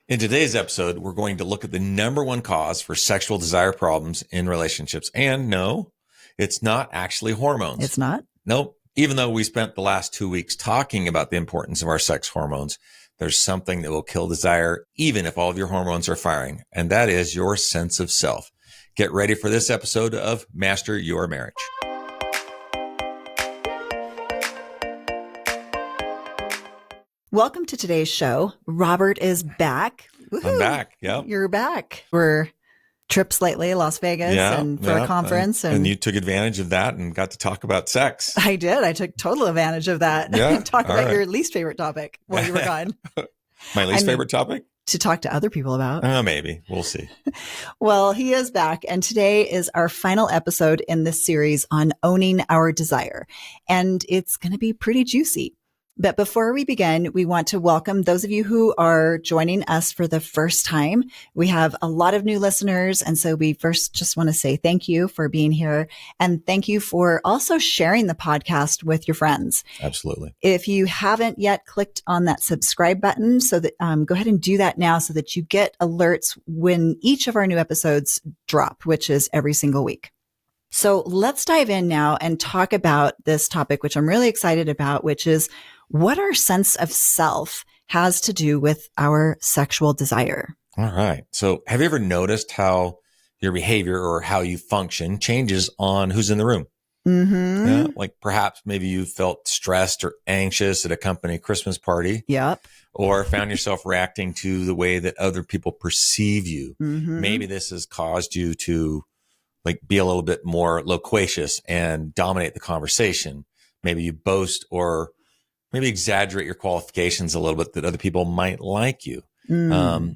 In today's episode, we're going to look at the number one cause for sexual desire problems in relationships. And no, it's not actually hormones. It's not? Nope. Even though we spent the last 2 weeks talking about the importance of our sex hormones, there's something that will kill desire even if all of your hormones are firing, and that is your sense of self. Get ready for this episode of Master Your Marriage. Welcome to today's show. Robert is back. Woo-hoo. I'm back. Yeah. You're back. We're trips lately, Las Vegas and for a conference. And you took advantage of that and got to talk about sex. I did. I took total advantage of that. Yeah. Talk about your least favorite topic while you were gone. My least favorite topic? To talk to other people about. Maybe. We'll see. Well, he is back. And today is our final episode in this series on owning our desire. And it's going to be pretty juicy. But before we begin, we want to welcome those of you who are joining us for the first time. We have a lot of new listeners. And so we first just want to say thank you for being here. And thank you for also sharing the podcast with your friends. Absolutely. If you haven't yet clicked on that subscribe button, so that go ahead and do that now so that you get alerts when each of our new episodes drop, which is every single week. So let's dive in now and talk about this topic, which I'm really excited about, which is what our sense of self has to do with our sexual desire. All right. So have you ever noticed how your behavior or how you function changes on who's in the room? Mm-hmm. Yeah, like perhaps maybe you felt stressed or anxious at a company Christmas party. Yep. Or found yourself reacting to the way that other people perceive you. Mm-hmm. Maybe this has caused you to be a little bit more loquacious and dominate the conversation. Maybe you boast or maybe exaggerate your qualifications a little bit that other people might like you.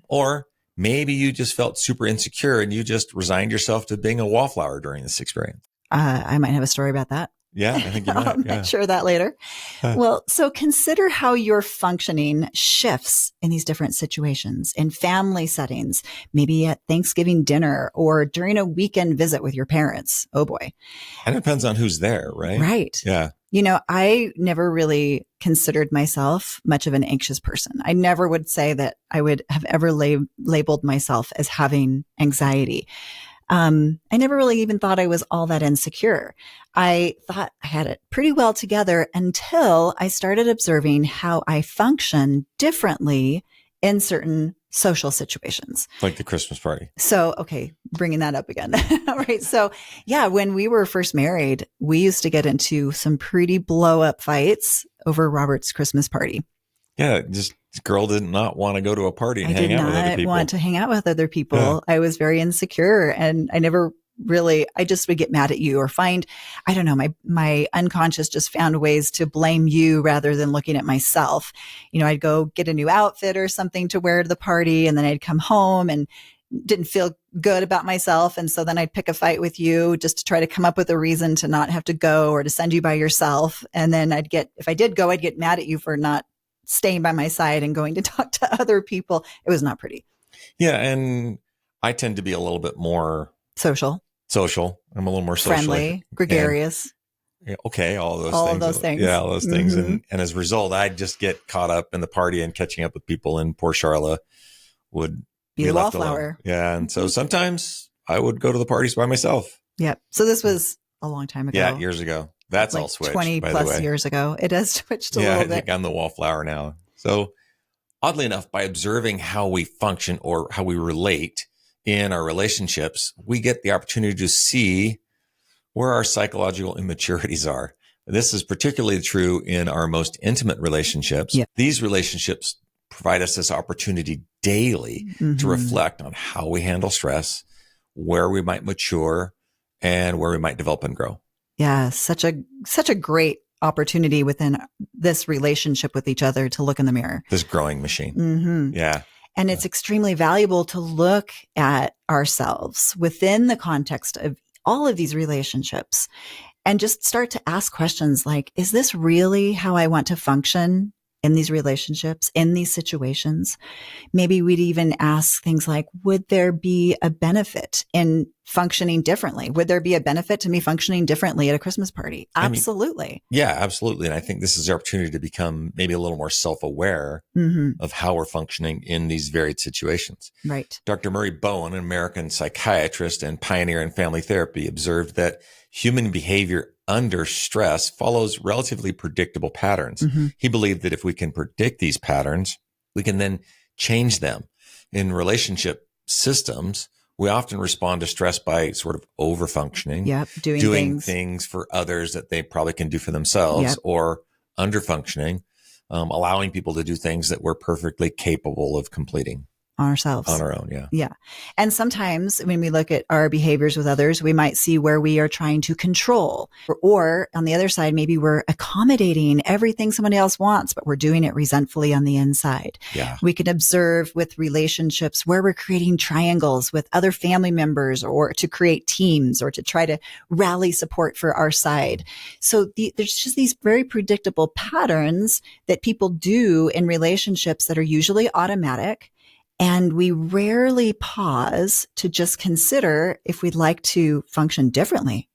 Or maybe you just felt super insecure and you just resigned yourself to being a wallflower during this experience. I might have a story about that. Yeah, I think you might. I'll share that later. Well, so consider how your functioning shifts in these different situations, in family settings, maybe at Thanksgiving dinner or during a weekend visit with your parents. Oh boy. And it depends on who's there, right? Right. Yeah. You know, I never really considered myself much of an anxious person. I never would say that I would have ever labeled myself as having anxiety. I never really even thought I was all that insecure. I thought I had it pretty well together until I started observing how I function differently in certain social situations. Like the Christmas party. So, okay, bringing that up again. All right. So yeah, when we were first married, we used to get into some pretty blow up fights over Robert's Christmas party. Yeah. Just this girl did not want to go to a party and hang out with other people. I did not want to hang out with other people. Yeah. I was very insecure and I just would get mad at you or I don't know, my unconscious just found ways to blame you rather than looking at myself. You know, I'd go get a new outfit or something to wear to the party and then I'd come home and didn't feel good about myself. And so then I'd pick a fight with you just to try to come up with a reason to not have to go or to send you by yourself. And then if I did go, I'd get mad at you for not staying by my side and going to talk to other people. It was not pretty. Yeah. And I tend to be a little bit more social. I'm a little more social. Friendly, gregarious. Okay. All those things. Yeah. All those things. And as a result, I'd just get caught up in the party and catching up with people, and poor Charla would be the wallflower. Yeah. And so sometimes I would go to the parties by myself. Yep. So this was a long time ago. Yeah. Years ago. That's all switched. 20 plus years ago. It has switched a little bit. I think I'm the wallflower now. So oddly enough, by observing how we function or how we relate in our relationships, we get the opportunity to see where our psychological immaturities are. This is particularly true in our most intimate relationships. Yeah. These relationships provide us this opportunity daily to reflect on how we handle stress, where we might mature, and where we might develop and grow. Yeah, such a great opportunity within this relationship with each other to look in the mirror. This growing machine. Mm-hmm. Yeah. And it's extremely valuable to look at ourselves within the context of all of these relationships and just start to ask questions like, is this really how I want to function in these relationships, in these situations. Maybe we'd even ask things like, would there be a benefit in functioning differently? Would there be a benefit to me functioning differently at a Christmas party? Absolutely. Yeah, absolutely. And I think this is the opportunity to become maybe a little more self-aware of how we're functioning in these varied situations. Right. Dr. Murray Bowen, an American psychiatrist and pioneer in family therapy, observed that human behavior under stress follows relatively predictable patterns. He believed that if we can predict these patterns, we can then change them. In relationship systems, we often respond to stress by sort of over-functioning, doing things for others that they probably can do for themselves, or under-functioning, allowing people to do things that we're perfectly capable of completing. On ourselves. On our own, yeah. Yeah. And sometimes when we look at our behaviors with others, we might see where we are trying to control. Or on the other side, maybe we're accommodating everything somebody else wants, but we're doing it resentfully on the inside. Yeah. We can observe with relationships where we're creating triangles with other family members, or to create teams, or to try to rally support for our side. So there's just these very predictable patterns that people do in relationships that are usually automatic. And we rarely pause to just consider if we'd like to function differently,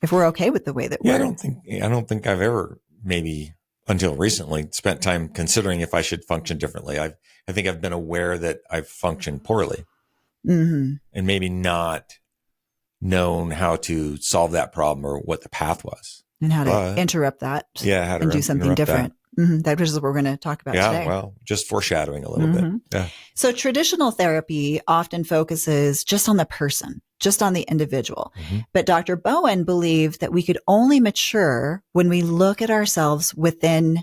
if we're okay with the way that we're. I don't think I've ever, maybe until recently, spent time considering if I should function differently. I think I've been aware that I've functioned poorly, and maybe not known how to solve that problem or what the path was, and how to interrupt that. Yeah, how to do something different. That is what we're going to talk about today. Yeah, well, just foreshadowing a little bit. Yeah. So traditional therapy often focuses just on the person, just on the individual. But Dr. Bowen believed that we could only mature when we look at ourselves within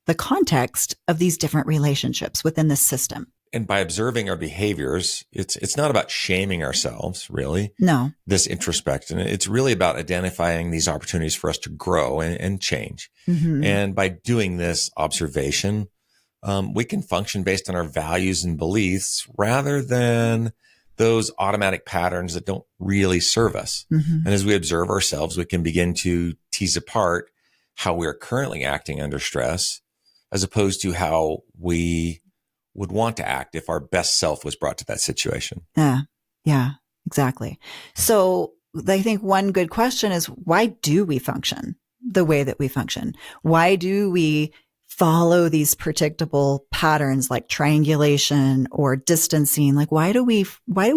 the context of these different relationships within the system. And by observing our behaviors, it's not about shaming ourselves, really. No. This introspection. It's really about identifying these opportunities for us to grow and change. And by doing this observation, we can function based on our values and beliefs rather than those automatic patterns that don't really serve us. And as we observe ourselves, we can begin to tease apart how we are currently acting under stress, as opposed to how we would want to act if our best self was brought to that situation. Yeah, exactly. So I think one good question is, why do we function the way that we function? Why do we follow these predictable patterns like triangulation or distancing? Like, why do we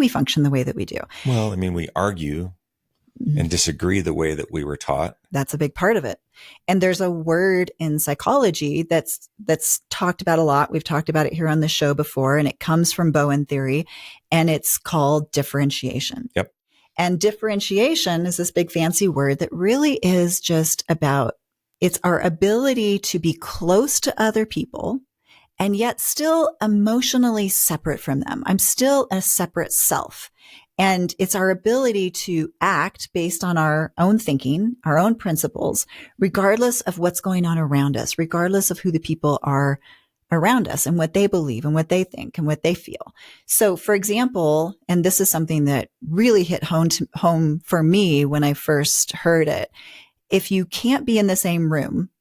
function the way that we do? Well, I mean, we argue and disagree the way that we were taught. That's a big part of it. And there's a word in psychology that's talked about a lot. We've talked about it here on the show before, and it comes from Bowen theory, and it's called differentiation. Yep. And differentiation is this big fancy word that really is just about, it's our ability to be close to other people and yet still emotionally separate from them. I'm still a separate self. And it's our ability to act based on our own thinking, our own principles, regardless of what's going on around us, regardless of who the people are around us and what they believe and what they think and what they feel. So, for example, and this is something that really hit home for me when I first heard it, if you can't be in the same room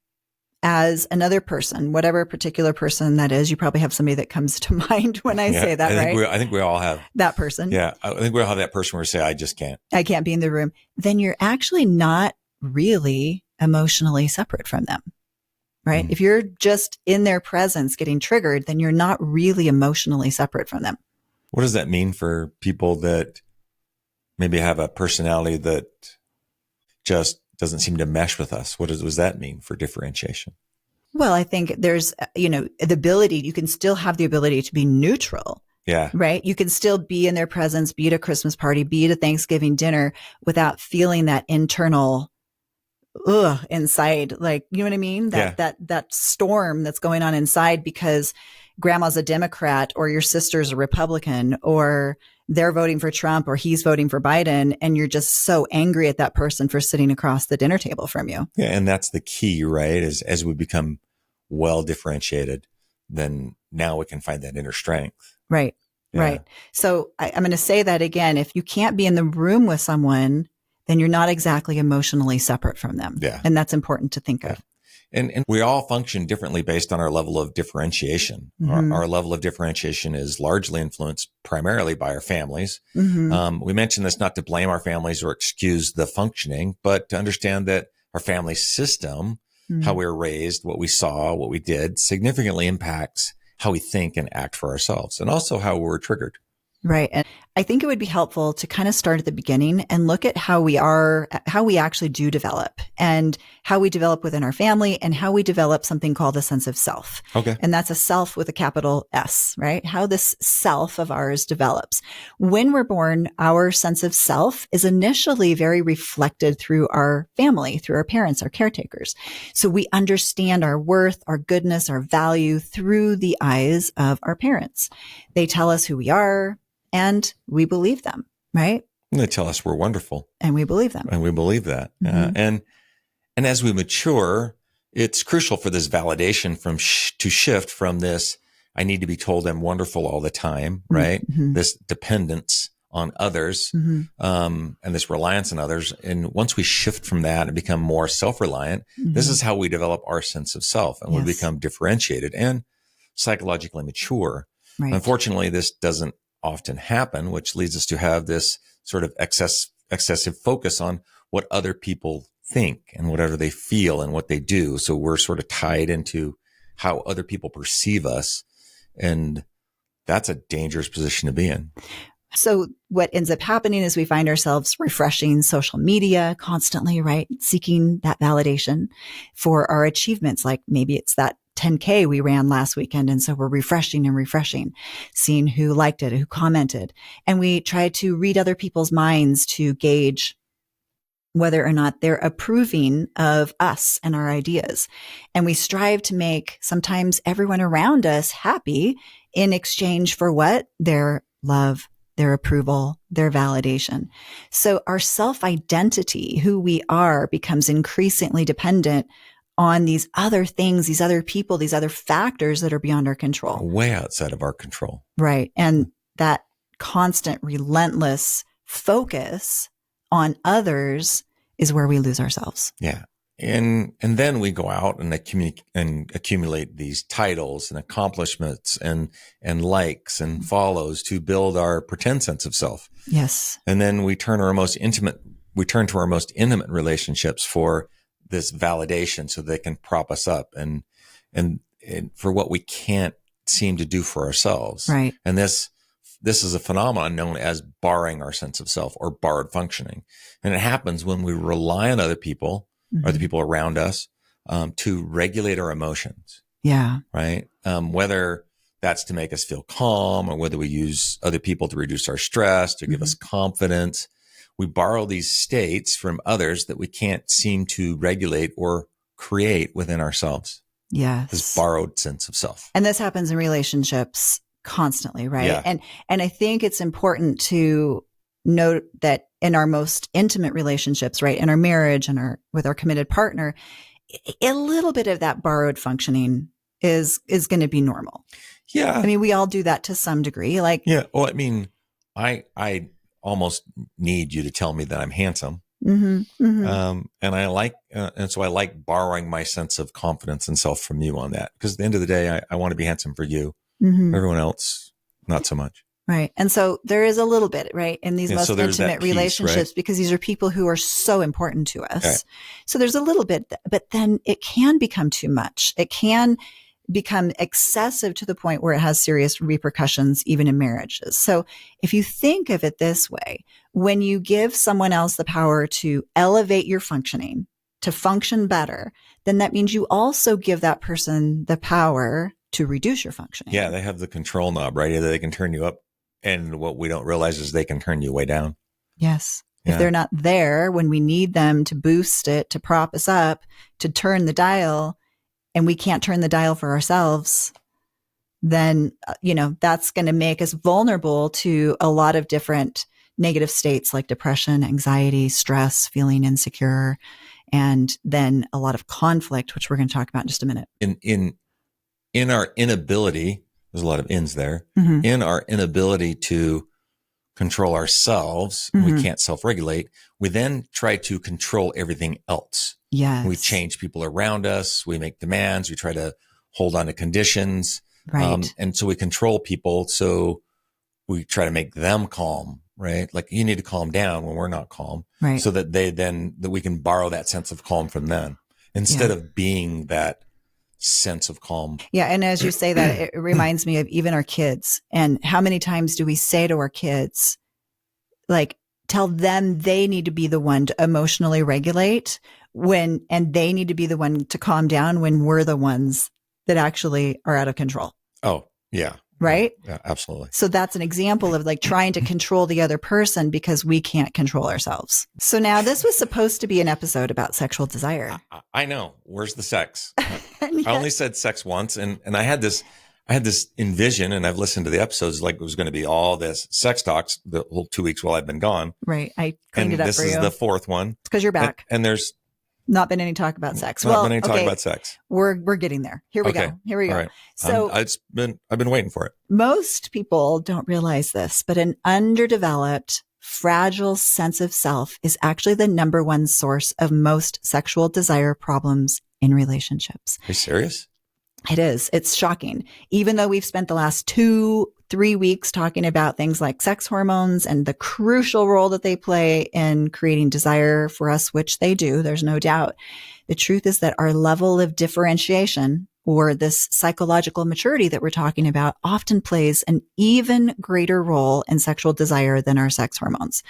as another person, whatever particular person that is, you probably have somebody that comes to mind when I say that, right? I think we all have that person. Yeah. I think we all have that person where we say, I just can't. I can't be in the room. Then you're actually not really emotionally separate from them, right? If you're just in their presence getting triggered, then you're not really emotionally separate from them. What does that mean for people that maybe have a personality that just doesn't seem to mesh with us? What does that mean for differentiation? Well, I think there's, the ability, you can still have the ability to be neutral. Yeah. Right. You can still be in their presence, be at a Christmas party, be at a Thanksgiving dinner without feeling that internal, inside, like, you know what I mean? That storm that's going on inside because grandma's a Democrat or your sister's a Republican or they're voting for Trump or he's voting for Biden. And you're just so angry at that person for sitting across the dinner table from you. Yeah. And that's the key, right? As we become well differentiated, then now we can find that inner strength. Right. Yeah. Right. So I'm going to say that again. If you can't be in the room with someone, then you're not exactly emotionally separate from them. Yeah. And that's important to think of. And we all function differently based on our level of differentiation. Our level of differentiation is largely influenced primarily by our families. We mentioned this not to blame our families or excuse the functioning, but to understand that our family system, how we were raised, what we saw, what we did, significantly impacts how we think and act for ourselves, and also how we're triggered. Right. And I think it would be helpful to kind of start at the beginning and look at how we actually do develop, and how we develop within our family, and how we develop something called a sense of self. Okay. And that's a self with a capital S, right? How this self of ours develops. When we're born, our sense of self is initially very reflected through our family, through our parents, our caretakers. So we understand our worth, our goodness, our value through the eyes of our parents. They tell us who we are, and we believe them, right? And they tell us we're wonderful. And we believe them. And we believe that. And as we mature, it's crucial for this validation to shift from this, I need to be told I'm wonderful all the time, right? This dependence on others, and this reliance on others. And once we shift from that and become more self-reliant, this is how we develop our sense of self, and we become differentiated and psychologically mature. Right. Unfortunately, this doesn't often happen, which leads us to have this sort of excessive focus on what other people think and whatever they feel and what they do. So we're sort of tied into how other people perceive us. And that's a dangerous position to be in. So what ends up happening is we find ourselves refreshing social media constantly, right? Seeking that validation for our achievements. Like maybe it's that 10K we ran last weekend. And so we're refreshing and refreshing, seeing who liked it, who commented. And we try to read other people's minds to gauge whether or not they're approving of us and our ideas. And we strive to make sometimes everyone around us happy in exchange for what? Their love, their approval, their validation. So our self-identity, who we are, becomes increasingly dependent on these other things, these other people, these other factors that are beyond our control. Way outside of our control. Right. And that constant, relentless focus on others is where we lose ourselves. Yeah. And then we go out and accumulate these titles and accomplishments and likes and follows to build our pretend sense of self. Yes. And then we turn to our most intimate relationships for this validation so they can prop us up and for what we can't seem to do for ourselves. Right. And this is a phenomenon known as borrowing our sense of self, or borrowed functioning. And it happens when we rely on other people or the people around us to regulate our emotions. Yeah. Right. Whether that's to make us feel calm, or whether we use other people to reduce our stress, to give us confidence. We borrow these states from others that we can't seem to regulate or create within ourselves. Yes. This borrowed sense of self. And this happens in relationships constantly, right? Yeah. And I think it's important to note that in our most intimate relationships, right, in our marriage and with our committed partner, a little bit of that borrowed functioning is going to be normal. Yeah. I mean, we all do that to some degree. Like, yeah. Well, I mean, I almost need you to tell me that I'm handsome. And so I like borrowing my sense of confidence and self from you on that, because at the end of the day, I want to be handsome for you. Everyone else, not so much. Right. And so there is a little bit, right, in these most intimate relationships, because these are people who are so important to us. Okay. So there's a little bit, but then it can become too much. It can become excessive to the point where it has serious repercussions, even in marriages. So if you think of it this way, when you give someone else the power to elevate your functioning, to function better, then that means you also give that person the power to reduce your functioning. Yeah, they have the control knob, right? Either they can turn you up, and what we don't realize is they can turn you way down. Yes. Yeah. If they're not there when we need them to boost it, to prop us up, to turn the dial, and we can't turn the dial for ourselves, then, that's going to make us vulnerable to a lot of different negative states like depression, anxiety, stress, feeling insecure, and then a lot of conflict, which we're going to talk about in just a minute. In our inability, there's a lot of ins there, in our inability to control ourselves, Mhm. we can't self-regulate, we then try to control everything else. Yes. We change people around us. We make demands. We try to hold on to conditions. Right. And so we control people. So we try to make them calm, right? Like you need to calm down when we're not calm, Right. so that that we can borrow that sense of calm from them instead of being that sense of calm. Yeah. And as you say that, it reminds me of even our kids. And how many times do we say to our kids, like, tell them they need to be the one to emotionally regulate and they need to be the one to calm down when we're the ones that actually are out of control. Oh, yeah. Right? Yeah, absolutely. So that's an example of like trying to control the other person because we can't control ourselves. So now this was supposed to be an episode about sexual desire. I know. Where's the sex? I only said sex once, and I had this envision, and I've listened to the episodes like it was going to be all this sex talks the whole 2 weeks while I've been gone. Right. I cleaned it up for you. This is the fourth one. It's because you're back. And there's not been any talk about sex. Not been any talk about sex. We're getting there. Here we go. Here we go. Right. So I've been waiting for it. Most people don't realize this, but an underdeveloped, fragile sense of self is actually the number one source of most sexual desire problems in relationships. Are you serious? It is. It's shocking. Even though we've spent the last 2-3 weeks talking about things like sex hormones and the crucial role that they play in creating desire for us, which they do, there's no doubt. The truth is that our level of differentiation, or this psychological maturity that we're talking about, often plays an even greater role in sexual desire than our sex hormones.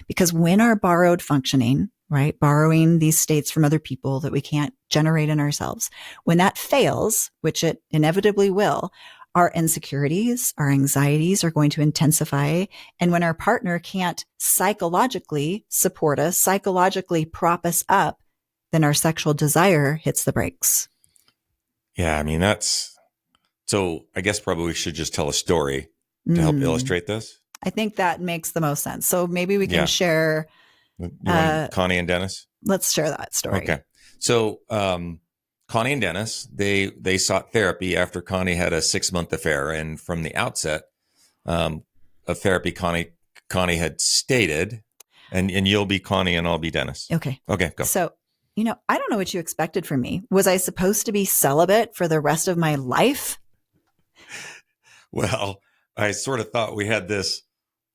Because when our borrowed functioning, right, borrowing these states from other people that we can't generate in ourselves, when that fails, which it inevitably will, our insecurities, our anxieties are going to intensify. And when our partner can't psychologically support us, psychologically prop us up, then our sexual desire hits the brakes. Yeah, I mean, so I guess probably we should just tell a story to help illustrate this. I think that makes the most sense. So maybe we can share. You want Connie and Dennis? Let's share that story. Okay. So Connie and Dennis, they sought therapy after Connie had a 6-month affair. And from the outset of therapy, Connie had stated, and you'll be Connie and I'll be Dennis. Okay. Okay, go. So, I don't know what you expected from me. Was I supposed to be celibate for the rest of my life? Well, I sort of thought we had this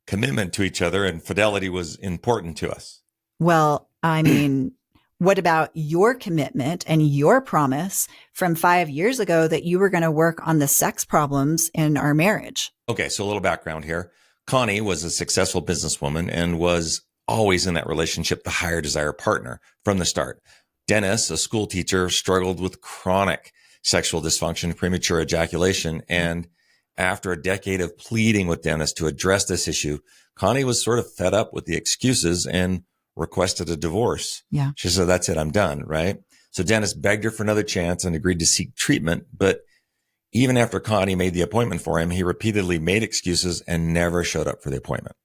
commitment to each other and fidelity was important to us. Well, I mean, what about your commitment and your promise from 5 years ago that you were going to work on the sex problems in our marriage? Okay, so a little background here. Connie was a successful businesswoman and was always in that relationship the higher desire partner from the start. Dennis, a school teacher, struggled with chronic sexual dysfunction, premature ejaculation, and after a decade of pleading with Dennis to address this issue, Connie was sort of fed up with the excuses and requested a divorce. Yeah. She said, that's it, I'm done, right? So Dennis begged her for another chance and agreed to seek treatment. But even after Connie made the appointment for him, he repeatedly made excuses and never showed up for the appointment.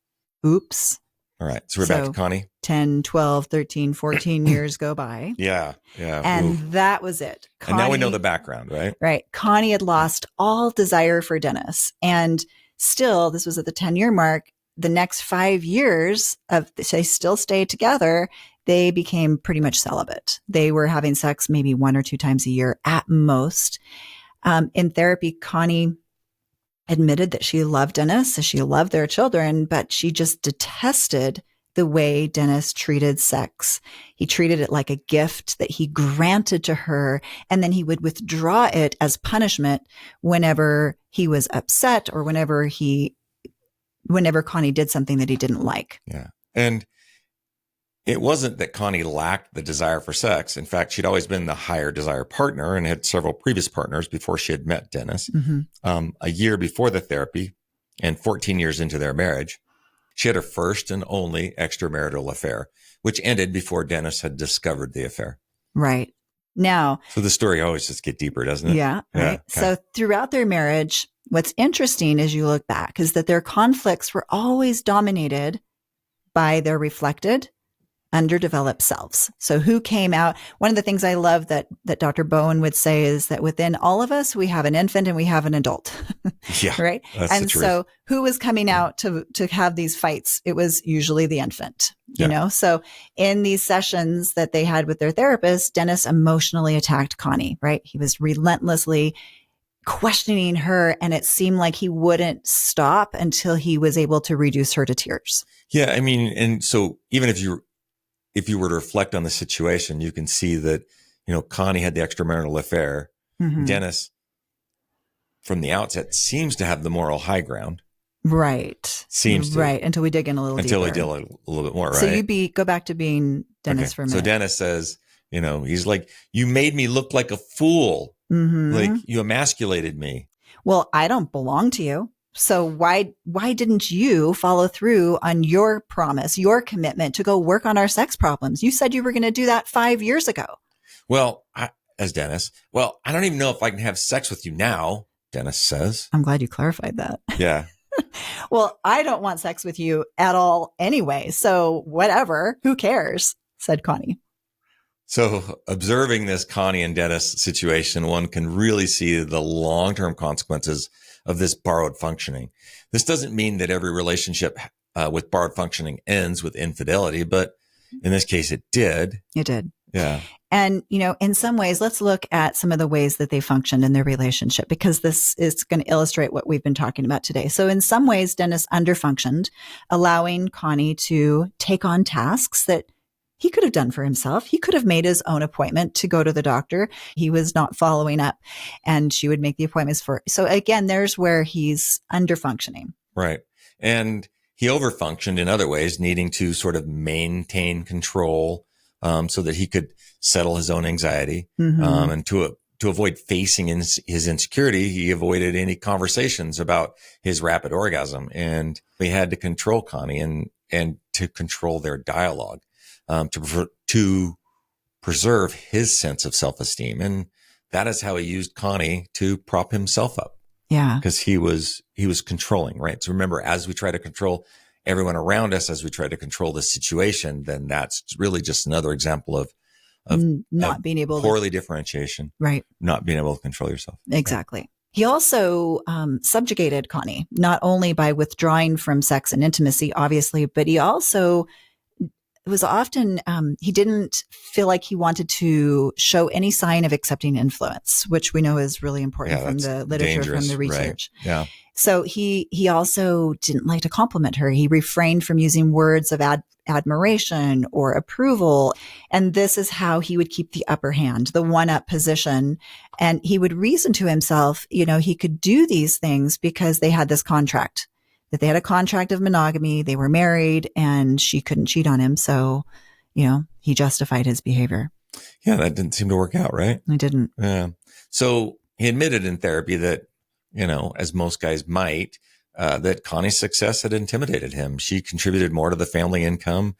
Oops. All right. So we're back to Connie. 10, 12, 13, 14 years go by. Yeah. And that was it. And now we know the background, right? Right. Connie had lost all desire for Dennis. And still, this was at the 10-year mark. The next 5 years they still stayed together. They became pretty much celibate. They were having sex maybe 1 or 2 times a year at most. In therapy, Connie admitted that she loved Dennis, so she loved their children, but she just detested the way Dennis treated sex. He treated it like a gift that he granted to her, and then he would withdraw it as punishment whenever he was upset or whenever Connie did something that he didn't like. Yeah. And it wasn't that Connie lacked the desire for sex. In fact, she'd always been the higher desire partner and had several previous partners before she had met Dennis. Mm-hmm. A year before the therapy and 14 years into their marriage, she had her first and only extramarital affair, which ended before Dennis had discovered the affair. Right. Now. So the story always just gets deeper, doesn't it? Yeah. Right. Okay. So throughout their marriage, what's interesting as you look back is that their conflicts were always dominated by their reflected underdeveloped selves. So who came out? One of the things I love that Dr. Bowen would say is that within all of us, we have an infant and we have an adult. Yeah. Right. That's And the truth. so who was coming out to have these fights? It was usually the infant, Yeah. you know? So in these sessions that they had with their therapist, Dennis emotionally attacked Connie, right? He was relentlessly questioning her, and it seemed like he wouldn't stop until he was able to reduce her to tears. Yeah. I mean, and so even if you were to reflect on the situation, you can see that, Connie had the extramarital affair. Mhm. Dennis, from the outset, seems to have the moral high ground. Right. Seems to. Right. Until we dig in a little Until deeper. we deal a little bit more, right? So go back to being Dennis for a minute. So Dennis says, he's like, you made me look like a fool. Mm-hmm. Like you emasculated me. Well, I don't belong to you. So why didn't you follow through on your promise, your commitment to go work on our sex problems? You said you were going to do that 5 years ago. Well, as Dennis, I don't even know if I can have sex with you now, Dennis says. I'm glad you clarified that. Yeah. Well, I don't want sex with you at all anyway. So whatever, who cares? Said Connie. So observing this Connie and Dennis situation, one can really see the long-term consequences of this borrowed functioning. This doesn't mean that every relationship with borrowed functioning ends with infidelity, but in this case, it did. It did. Yeah. And, in some ways, let's look at some of the ways that they functioned in their relationship, because this is going to illustrate what we've been talking about today. So in some ways, Dennis underfunctioned, allowing Connie to take on tasks that he could have done for himself. He could have made his own appointment to go to the doctor. He was not following up, and she would make the appointments for. So again, there's where he's underfunctioning. Right. And he overfunctioned in other ways, needing to sort of maintain control so that he could settle his own anxiety. Mm-hmm. And to avoid facing his insecurity, he avoided any conversations about his rapid orgasm. And he had to control Connie and to control their dialogue. To preserve his sense of self-esteem. And that is how he used Connie to prop himself up. Yeah. Because he was controlling, right? So remember, as we try to control everyone around us, as we try to control the situation, then that's really just another example of not being able poorly differentiation. Right. Not being able to control yourself. Exactly. Right. He also subjugated Connie, not only by withdrawing from sex and intimacy, obviously, but he also was often, he didn't feel like he wanted to show any sign of accepting influence, which we know is really important from the literature, from the research. Right. Yeah. So he also didn't like to compliment her. He refrained from using words of admiration or approval. And this is how he would keep the upper hand, the one-up position. And he would reason to himself, he could do these things because they had this contract. That they had a contract of monogamy, they were married, and she couldn't cheat on him. So, he justified his behavior. Yeah, that didn't seem to work out, right? It didn't. Yeah. So he admitted in therapy that, as most guys might, that Connie's success had intimidated him. She contributed more to the family income.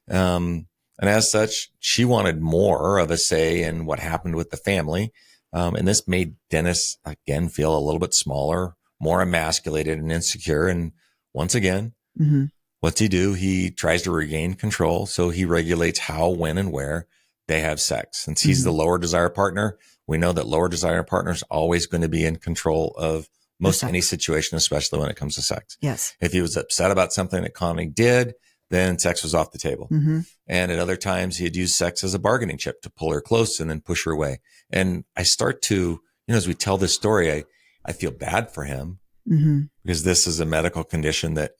And as such, she wanted more of a say in what happened with the family. And this made Dennis, again, feel a little bit smaller, more emasculated and insecure. And once again, mm-hmm. What's he do? He tries to regain control. So he regulates how, when, and where they have sex. Since he's the lower desire partner, we know that lower desire partner is always going to be in control of most any situation, especially when it comes to sex. Yes. If he was upset about something that Connie did, then sex was off the table. Mm-hmm. And at other times, he'd use sex as a bargaining chip to pull her close and then push her away. And I start to, as we tell this story, I feel bad for him mm-hmm. because this is a medical condition that,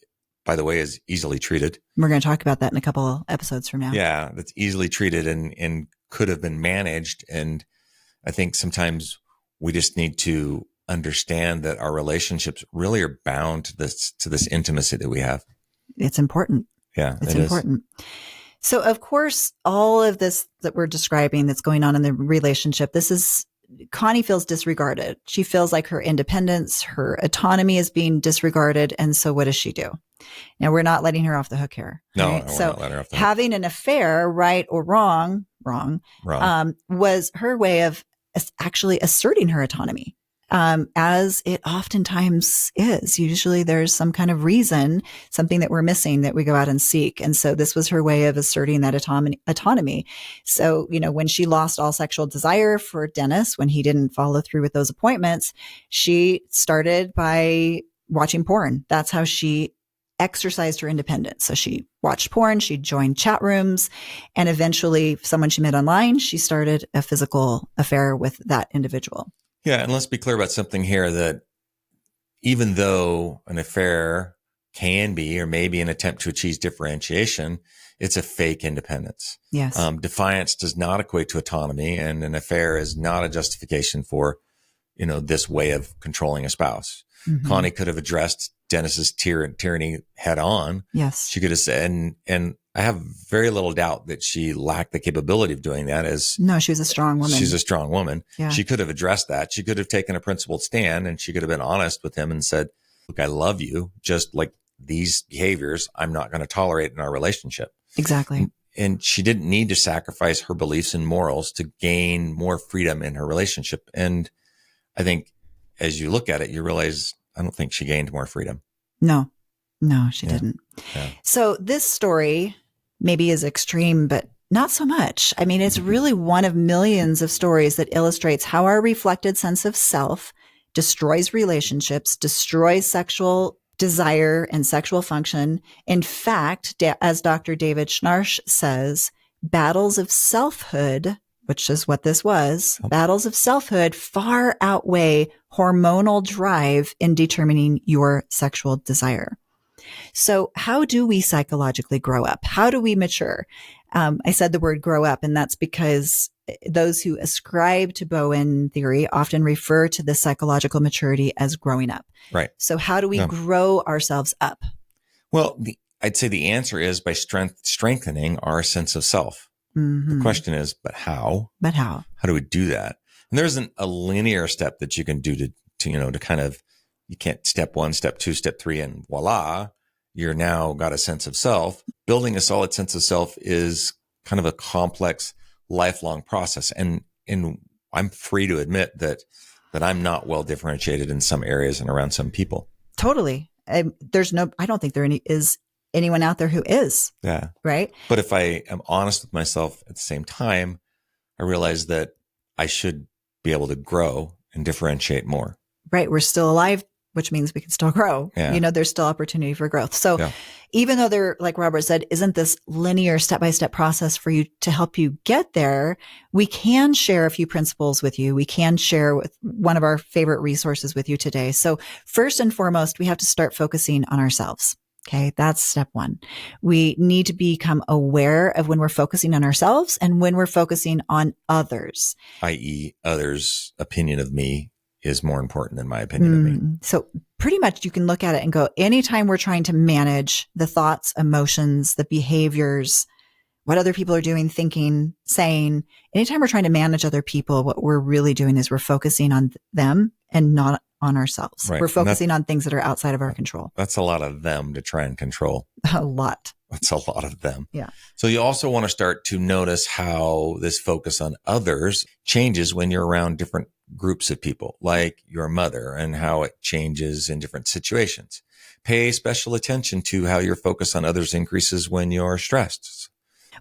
by the way, is easily treated. We're going to talk about that in a couple episodes from now. Yeah, that's easily treated and could have been managed. And I think sometimes we just need to understand that our relationships really are bound to this intimacy that we have. It's important. Yeah, it's important. So, of course, all of this that we're describing that's going on in the relationship, Connie feels disregarded. She feels like her independence, her autonomy is being disregarded. And so what does she do? Now, we're not letting her off the hook here. No, right? we're So not letting her off the hook. Having an affair, right or wrong, was her way of actually asserting her autonomy. as it oftentimes is. Usually there's some kind of reason, something that we're missing that we go out and seek. And so this was her way of asserting that autonomy. So, when she lost all sexual desire for Dennis, when he didn't follow through with those appointments, she started by watching porn. That's how she exercised her independence. So she watched porn, she joined chat rooms, and eventually someone she met online, she started a physical affair with that individual. Yeah. And let's be clear about something here, that even though an affair can be or may be an attempt to achieve differentiation, it's a fake independence. Yes. Defiance does not equate to autonomy, and an affair is not a justification for, this way of controlling a spouse. Mm-hmm. Connie could have addressed Dennis's tyranny head on. Yes. She could have said, and I have very little doubt that she lacked the capability of doing that. No, she was a strong woman. She's a strong woman. Yeah. She could have addressed that. She could have taken a principled stand, and she could have been honest with him and said, look, I love you. Just like these behaviors, I'm not going to tolerate in our relationship. Exactly. And she didn't need to sacrifice her beliefs and morals to gain more freedom in her relationship. And I think as you look at it, you realize I don't think she gained more freedom. No, she didn't. Yeah. So this story maybe is extreme, but not so much. I mean, it's really one of millions of stories that illustrates how our reflected sense of self destroys relationships, destroys sexual desire and sexual function. In fact, as Dr. David Schnarch says, battles of selfhood, which is what this was, battles of selfhood far outweigh hormonal drive in determining your sexual desire. So how do we psychologically grow up? How do we mature? I said the word grow up, and that's because those who ascribe to Bowen theory often refer to this psychological maturity as growing up. Right. So how do we grow ourselves up? Well, I'd say the answer is by strengthening our sense of self. Mm-hmm. The question is, but how? But how? How do we do that? And there isn't a linear step that you can do to kind of, you can't step 1, step 2, step 3, and voila, you're now got a sense of self. Building a solid sense of self is kind of a complex, lifelong process. And I'm free to admit that I'm not well differentiated in some areas and around some people. Totally. I don't think there is anyone out there who is. Yeah. Right. But if I am honest with myself at the same time, I realize that I should be able to grow and differentiate more. Right. We're still alive, which means we can still grow. Yeah. There's still opportunity for growth. So even though there, like Robert said, isn't this linear step-by-step process for you to help you get there, we can share a few principles with you. We can share with one of our favorite resources with you today. So first and foremost, we have to start focusing on ourselves. Okay. That's step 1. We need to become aware of when we're focusing on ourselves and when we're focusing on others. I.e., others' opinion of me is more important than my opinion of me. So pretty much you can look at it and go, anytime we're trying to manage the thoughts, emotions, the behaviors, what other people are doing, thinking, saying, anytime we're trying to manage other people, what we're really doing is we're focusing on them and not on ourselves. Right. We're focusing on things that are outside of our control. That's a lot of them to try and control. A lot. That's a lot of them. Yeah. So you also want to start to notice how this focus on others changes when you're around different groups of people, like your mother, and how it changes in different situations. Pay special attention to how your focus on others increases when you're stressed.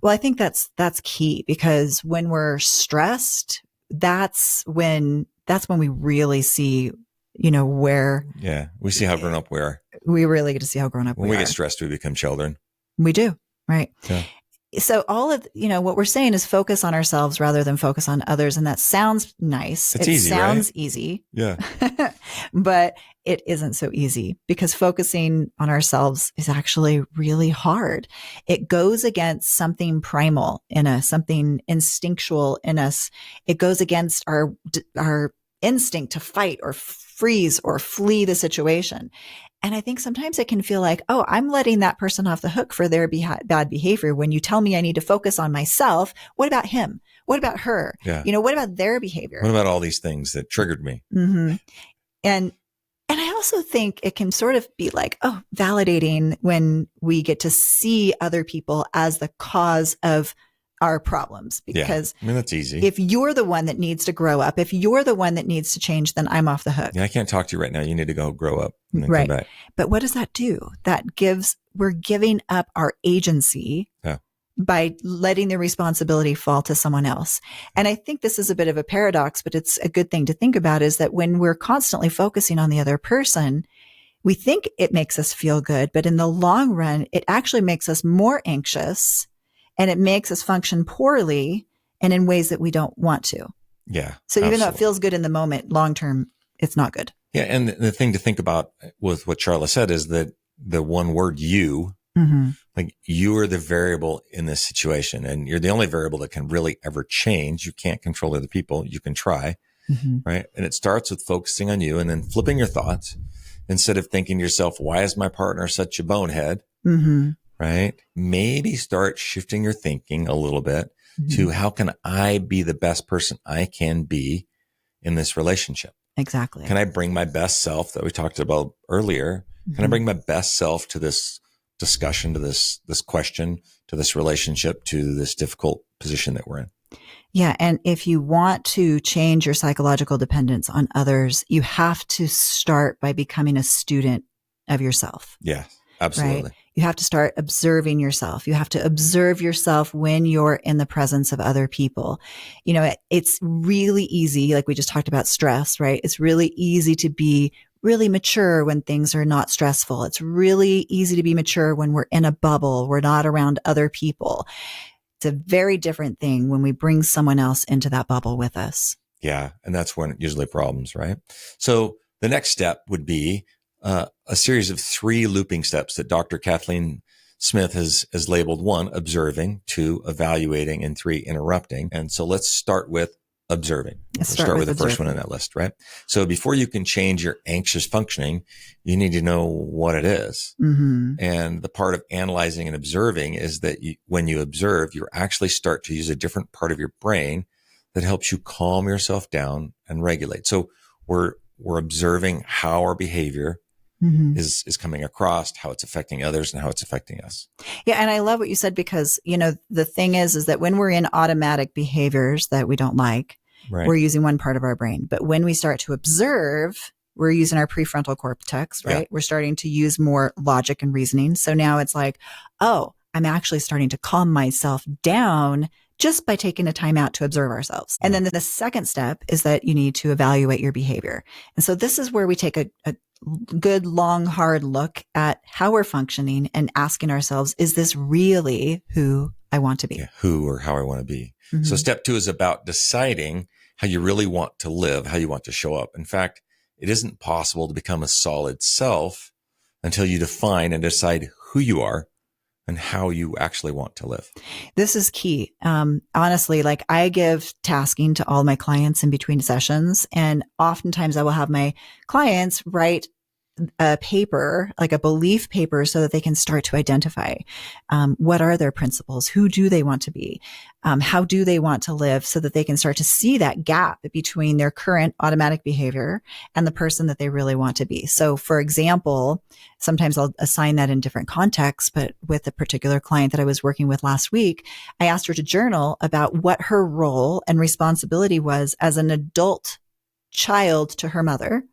Well, I think that's key, because when we're stressed, that's when we really see, where. Yeah. We see how grown up we are. We really get to see how grown up we are. When we get stressed, we become children. We do. Right. Yeah. So all of, what we're saying is focus on ourselves rather than focus on others. And that sounds nice. It's easy, sounds right? easy. Yeah. But it isn't so easy, because focusing on ourselves is actually really hard. It goes against something primal in us, something instinctual in us. It goes against our instinct to fight or freeze or flee the situation. And I think sometimes it can feel like, oh, I'm letting that person off the hook for their bad behavior. When you tell me I need to focus on myself, what about him? What about her? Yeah. What about their behavior? What about all these things that triggered me? Mm-hmm. And I also think it can sort of be like, validating when we get to see other people as the cause of our problems, because I mean, that's easy. if you're the one that needs to grow up, if you're the one that needs to change, then I'm off the hook. Yeah, I can't talk to you right now. You need to go grow up and then Right. come back. But what does that do? We're giving up our agency by letting the responsibility fall to someone else. And I think this is a bit of a paradox, but it's a good thing to think about, is that when we're constantly focusing on the other person, we think it makes us feel good, but in the long run, it actually makes us more anxious, and it makes us function poorly and in ways that we don't want to. Yeah. So even though it feels good in the moment, long term, it's not good. Yeah. And the thing to think about with what Charla said is that the one word you, like you are the variable in this situation, and you're the only variable that can really ever change. You can't control other people. You can try, right? And it starts with focusing on you and then flipping your thoughts instead of thinking to yourself, why is my partner such a bonehead? Right? Maybe start shifting your thinking a little bit to how can I be the best person I can be in this relationship? Exactly. Can I bring my best self that we talked about earlier? Can I bring my best self to this discussion, to this question, to this relationship, to this difficult position that we're in? Yeah. And if you want to change your psychological dependence on others, you have to start by becoming a student of yourself. Yeah, absolutely. Right? You have to start observing yourself. You have to observe yourself when you're in the presence of other people. You know, it's really easy. Like we just talked about stress, right? It's really easy to be really mature when things are not stressful. It's really easy to be mature when we're in a bubble. We're not around other people. It's a very different thing when we bring someone else into that bubble with us. Yeah. And that's when usually problems, right? So the next step would be a series of 3 looping steps that Dr. Kathleen Smith has labeled: 1, observing; 2, evaluating; and 3, interrupting. And so let's start with observing. We'll start with the first one on that list, right? So before you can change your anxious functioning, you need to know what it is. And the part of analyzing and observing is that when you observe, you actually start to use a different part of your brain that helps you calm yourself down and regulate. So we're observing how our behavior is coming across, how it's affecting others, and how it's affecting us. Yeah. And I love what you said, because, you know, the thing is that when we're in automatic behaviors that we don't like, we're using one part of our brain. But when we start to observe, we're using our prefrontal cortex, right? We're starting to use more logic and reasoning. So now it's like, oh, I'm actually starting to calm myself down just by taking a time out to observe ourselves. And then the second step is that you need to evaluate your behavior. And so this is where we take a good, long, hard look at how we're functioning and asking ourselves, is this really who I want to be? Yeah, who or how I want to be. So step 2 is about deciding how you really want to live, how you want to show up. In fact, it isn't possible to become a solid self until you define and decide who you are and how you actually want to live. This is key. Honestly, like I give tasking to all my clients in between sessions, and oftentimes I will have my clients write a paper, like a belief paper, so that they can start to identify what are their principles, who do they want to be, how do they want to live, so that they can start to see that gap between their current automatic behavior and the person that they really want to be. So for example, sometimes I'll assign that in different contexts, but with a particular client that I was working with last week, I asked her to journal about what her role and responsibility was as an adult child to her mother.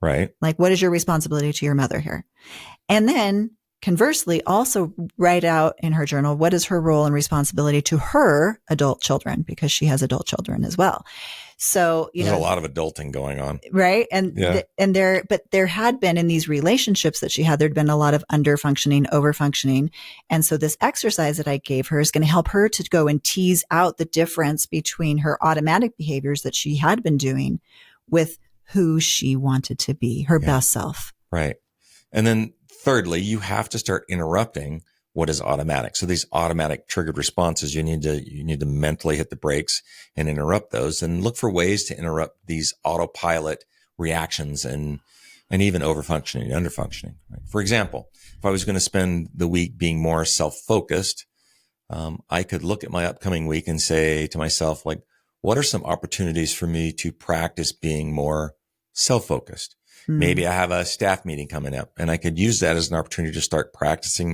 Right. Like, what is your responsibility to your mother here? And then conversely, also write out in her journal, what is her role and responsibility to her adult children, because she has adult children as well. So, there's a lot of adulting going on. Right. And, but there had been in these relationships that she had, there'd been a lot of under functioning, over functioning. And so this exercise that I gave her is going to help her to go and tease out the difference between her automatic behaviors that she had been doing with who she wanted to be, her best self. Right. And then thirdly, you have to start interrupting what is automatic. So these automatic triggered responses, you need to mentally hit the brakes and interrupt those, and look for ways to interrupt these autopilot reactions and even overfunctioning, underfunctioning. Right? For example, if I was going to spend the week being more self-focused, I could look at my upcoming week and say to myself, like, what are some opportunities for me to practice being more self-focused? Maybe I have a staff meeting coming up, and I could use that as an opportunity to start practicing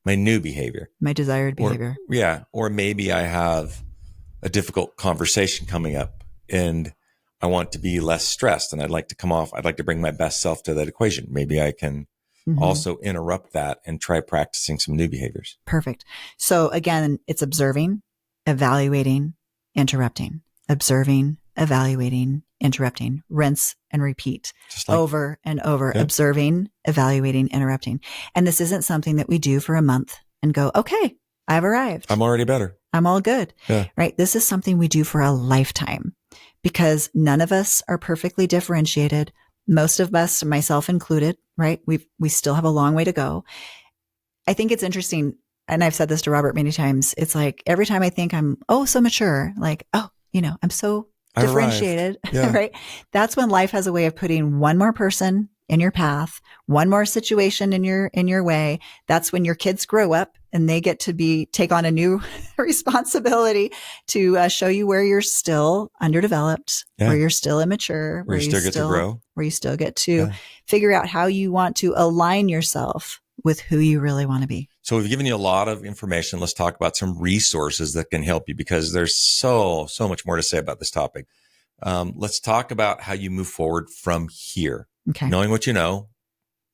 my new behavior, my desired behavior. Or maybe I have a difficult conversation coming up and I want to be less stressed and I'd like to bring my best self to that equation. Maybe I can also interrupt that and try practicing some new behaviors. Perfect. So again, it's observing, evaluating, interrupting, observing, evaluating, interrupting, rinse and repeat over and over, observing, evaluating, interrupting. And this isn't something that we do for a month and go, okay, I've arrived. I'm already better. I'm all good. Yeah. Right. This is something we do for a lifetime because none of us are perfectly differentiated. Most of us, myself included, right? We still have a long way to go. I think it's interesting. And I've said this to Robert many times. It's like every time I think I'm, so mature, like, I'm so differentiated, right? That's when life has a way of putting one more person in your path, one more situation in your way. That's when your kids grow up and they get to take on a new responsibility to show you where you're still underdeveloped, where you're still immature, where you still get to grow, where you still get to figure out how you want to align yourself with who you really want to be. So we've given you a lot of information. Let's talk about some resources that can help you because there's so much more to say about this topic. Let's talk about how you move forward from here. Okay. Knowing what you know,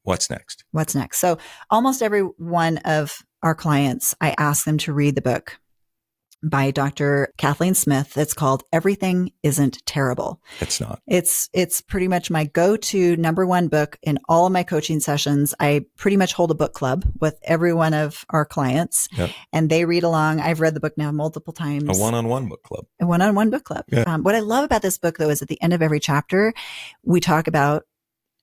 what's next? What's next? So almost every one of our clients, I ask them to read the book by Dr. Kathleen Smith. It's called Everything Isn't Terrible. It's not. It's pretty much my go-to number one book in all of my coaching sessions. I pretty much hold a book club with every one of our clients and they read along. I've read the book now multiple times. A one-on-one book club. A one-on-one book club. Yeah. What I love about this book though, is at the end of every chapter, we talk about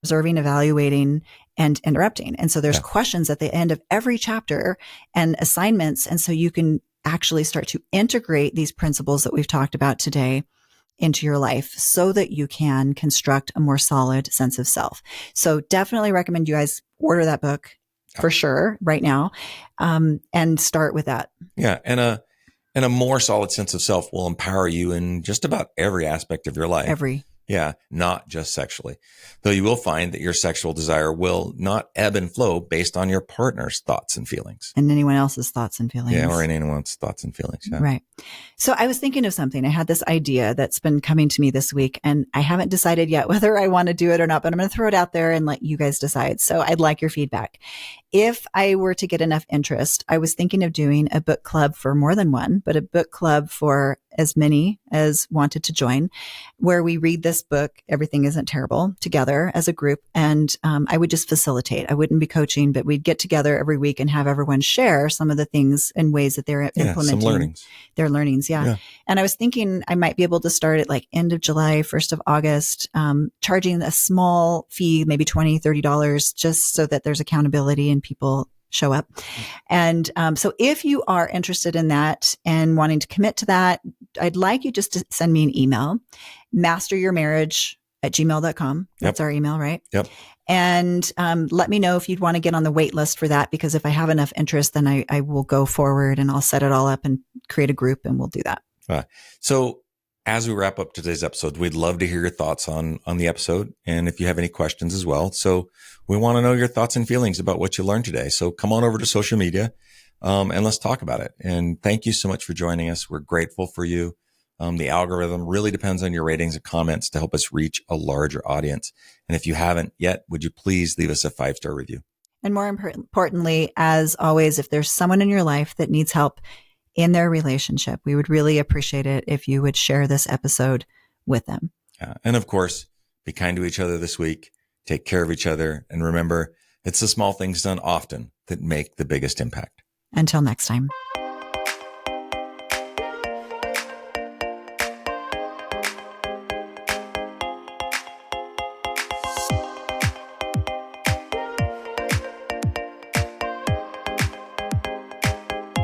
observing, evaluating, and interrupting. And so there's questions at the end of every chapter and assignments. And so you can actually start to integrate these principles that we've talked about today into your life so that you can construct a more solid sense of self. So definitely recommend you guys order that book for sure right now, and start with that. Yeah. And a more solid sense of self will empower you in just about every aspect of your life. Yeah, not just sexually. Though you will find that your sexual desire will not ebb and flow based on your partner's thoughts and feelings. And anyone else's thoughts and feelings. Yeah, or anyone's thoughts and feelings. Yeah. Right. So I was thinking of something. I had this idea that's been coming to me this week, and I haven't decided yet whether I want to do it or not, but I'm going to throw it out there and let you guys decide. So I'd like your feedback. If I were to get enough interest, I was thinking of doing a book club for more than one, but a book club for as many as wanted to join, where we read this book, Everything Isn't Terrible, together as a group. And I would just facilitate. I wouldn't be coaching, but we'd get together every week and have everyone share some of the things and ways that they're implementing their learnings. Yeah. And I was thinking I might be able to start at like end of July, 1st of August, charging a small fee, maybe $20, $30, just so that there's accountability and people show up. And so if you are interested in that and wanting to commit to that, I'd like you just to send me an email, masteryourmarriage@gmail.com. That's our email, right? Yep. And let me know if you'd want to get on the wait list for that, because if I have enough interest, then I will go forward and I'll set it all up and create a group and we'll do that. So as we wrap up today's episode, we'd love to hear your thoughts on the episode. And if you have any questions as well. So we want to know your thoughts and feelings about what you learned today. So come on over to social media, and let's talk about it. And thank you so much for joining us. We're grateful for you. The algorithm really depends on your ratings and comments to help us reach a larger audience. And if you haven't yet, would you please leave us a 5-star review? And more importantly, as always, if there's someone in your life that needs help in their relationship, we would really appreciate it if you would share this episode with them. And of course, be kind to each other this week. Take care of each other. And remember, it's the small things done often that make the biggest impact. Until next time.